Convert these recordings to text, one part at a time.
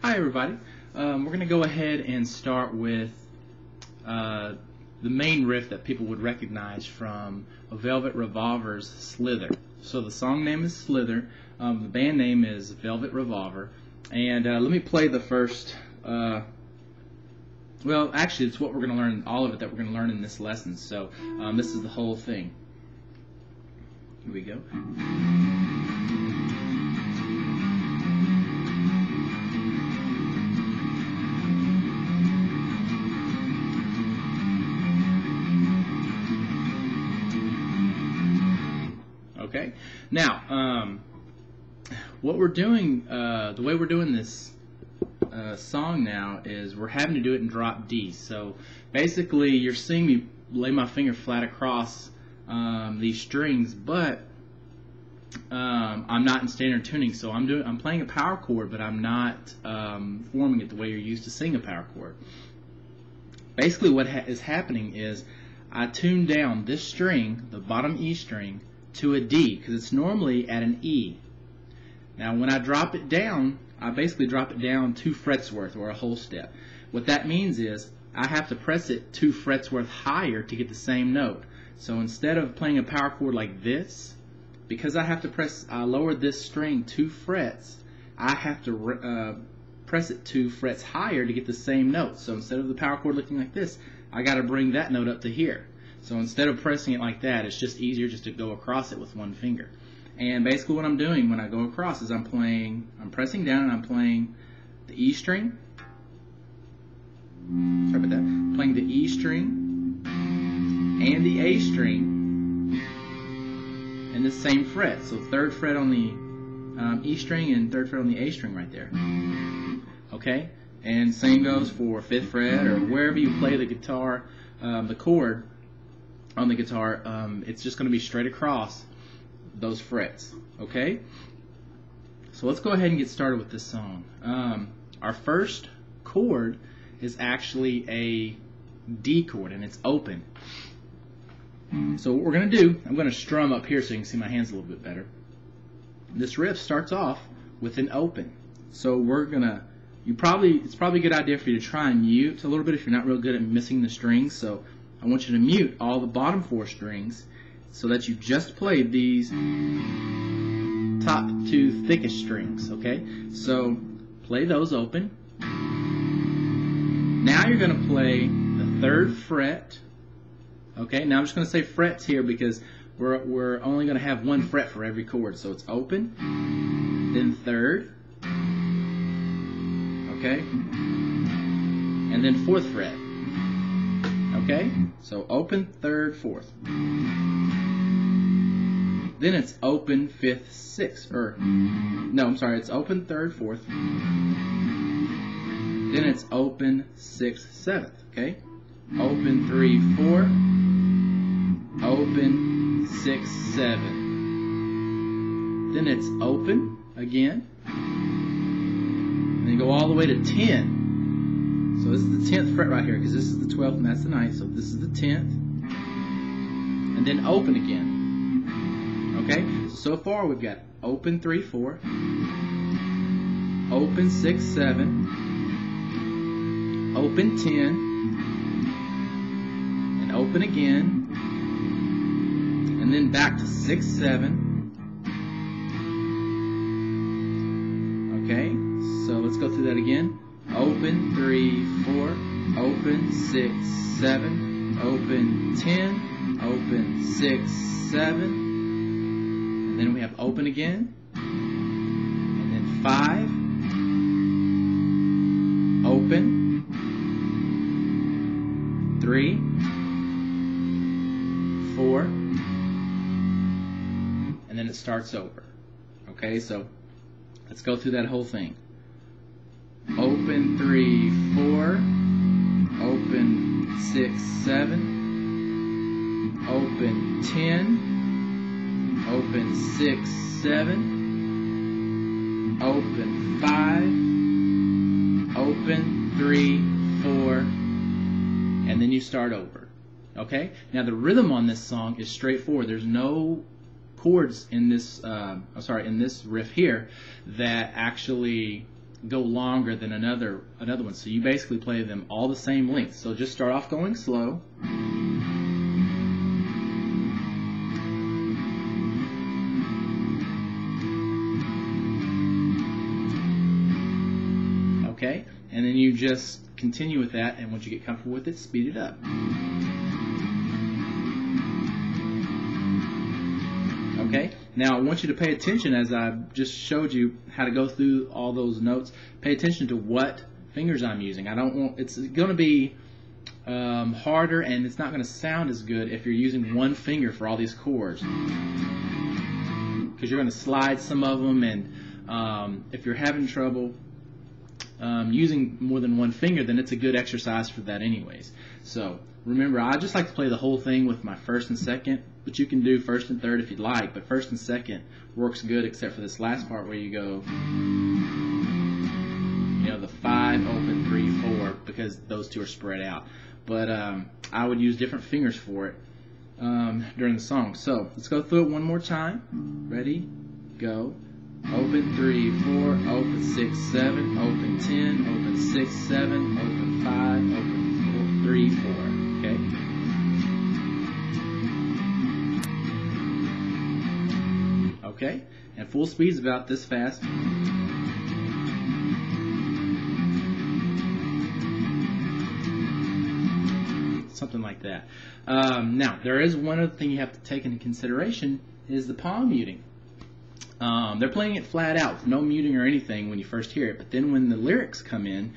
Hi everybody. We're going to go ahead and start with the main riff that people would recognize from Velvet Revolver's Slither. So the song name is Slither, the band name is Velvet Revolver, and let me play the first, well actually it's what we're going to learn, all of it that we're going to learn in this lesson, so this is the whole thing. Here we go. Okay. Now, what we're doing, the way we're doing this song now is we're having to do it in drop D. So basically, you're seeing me lay my finger flat across these strings, but I'm not in standard tuning. So I'm playing a power chord, but I'm not forming it the way you're used to sing a power chord. Basically, what is happening is I tune down this string, the bottom E string, to a D, because it's normally at an E. Now when I drop it down, I basically drop it down 2 frets worth, or a whole step. What that means is I have to press it 2 frets worth higher to get the same note. So instead of playing a power chord like this, because I have to lower this string 2 frets, I have to press it 2 frets higher to get the same note. So instead of the power chord looking like this, I got to bring that note up to here. So instead of pressing it like that, it's just easier just to go across it with one finger. And basically what I'm doing when I go across is I'm pressing down and I'm playing the E string. Sorry about that. I'm playing the E string and the A string in the same fret. So 3rd fret on the E string and 3rd fret on the A string right there. Okay? And same goes for 5th fret or wherever you play the guitar, the chord on the guitar, it's just going to be straight across those frets. Okay? So let's go ahead and get started with this song. Our first chord is actually a D chord, and it's open. So what we're going to do, I'm going to strum up here so you can see my hands a little bit better. This riff starts off with an open. So we're going to, it's probably a good idea for you to try and mute a little bit if you're not real good at missing the strings. So I want you to mute all the bottom 4 strings so that you just played these top 2 thickest strings, okay? So play those open. Now you're going to play the 3rd fret, okay? Now I'm just going to say frets here because we're only going to have 1 fret for every chord. So it's open, then 3rd, okay? And then 4th fret. Okay, so open 3rd, 4th. Then it's open 5th, 6th, or no, I'm sorry, it's open 3rd, 4th. Then it's open 6th, 7th. Okay, open 3, 4. Open 6, 7. Then it's open again. And then go all the way to 10. So this is the 10th fret right here, because this is the 12th and that's the 9th. So this is the 10th. And then open again. Okay? So far we've got open 3, 4. Open 6, 7. Open 10. And open again. And then back to 6, 7. Okay? So let's go through that again. Open 3, 4, open 6, 7, open 10, open 6, 7, and then we have open again, and then 5, open, 3, 4, and then it starts over. Okay, so let's go through that whole thing. Open 3, 4, open 6, 7, open 10, open 6, 7, open 5, open 3, 4, and then you start over. Okay? Now the rhythm on this song is straightforward. There's no chords in this in this riff here that actually go longer than another one. So you basically play them all the same length. So just start off going slow. Okay, and then you just continue with that, and once you get comfortable with it, speed it up. Okay, now I want you to pay attention, as I just showed you how to go through all those notes. Pay attention to what fingers I'm using. I don't want, it's going to be harder, and it's not going to sound as good if you're using one finger for all these chords, because you're going to slide some of them, and if you're having trouble using more than one finger, then it's a good exercise for that anyways. So remember, I just like to play the whole thing with my first and second, but you can do first and third if you'd like, but first and second works good, except for this last part where you go, you know, the 5, open, 3, 4, because those two are spread out. But I would use different fingers for it during the song. So let's go through it one more time. Ready? Go. Open 3, 4, open 6, 7, open 10, open 6, 7, open 5, open 4, 3, 4. Okay? Okay? And full speed is about this fast. Something like that. Now, there is one other thing you have to take into consideration is the palm muting. They're playing it flat out with no muting or anything when you first hear it, but then when the lyrics come in,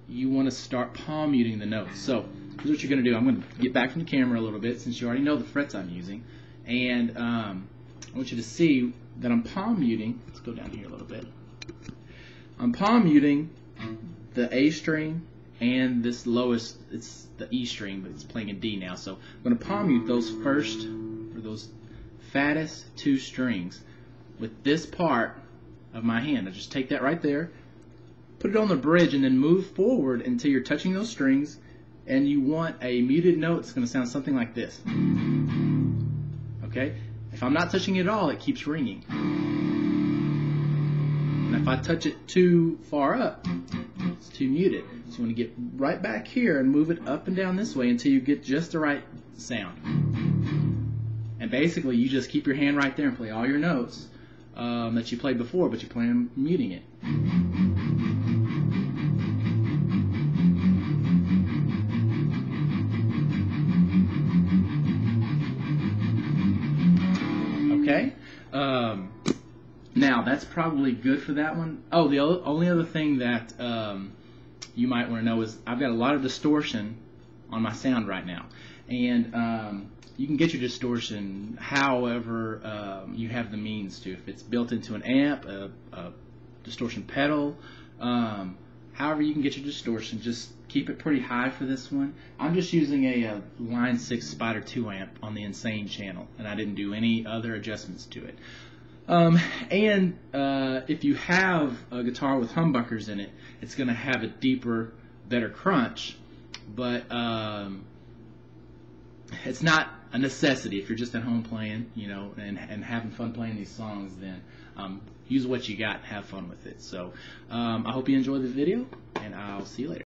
you want to start palm muting the notes. So here's what you're going to do. I'm going to get back from the camera a little bit, since you already know the frets I'm using, and I want you to see that I'm palm muting. Let's go down here a little bit. I'm palm muting the A string and this lowest, it's the E string, but it's playing in D now. So I'm going to palm mute those first, or those fattest 2 strings with this part of my hand. I just take that right there, put it on the bridge, and then move forward until you're touching those strings, and you want a muted note. It's going to sound something like this. Okay? If I'm not touching it at all, it keeps ringing. And if I touch it too far up, it's too muted. So you want to get right back here and move it up and down this way until you get just the right sound. And basically, you just keep your hand right there and play all your notes that you played before, but you plan on muting it. Okay? Now, that's probably good for that one. Oh, the only other thing that you might want to know is I've got a lot of distortion on my sound right now. And you can get your distortion however you have the means to. If it's built into an amp, a distortion pedal, however you can get your distortion, just keep it pretty high for this one. I'm just using a Line 6 Spider 2 amp on the Insane channel, and I didn't do any other adjustments to it. If you have a guitar with humbuckers in it, it's going to have a deeper, better crunch, but it's not a necessity. If you're just at home playing, you know, and having fun playing these songs, then use what you got and have fun with it. So I hope you enjoyed the video, and I'll see you later.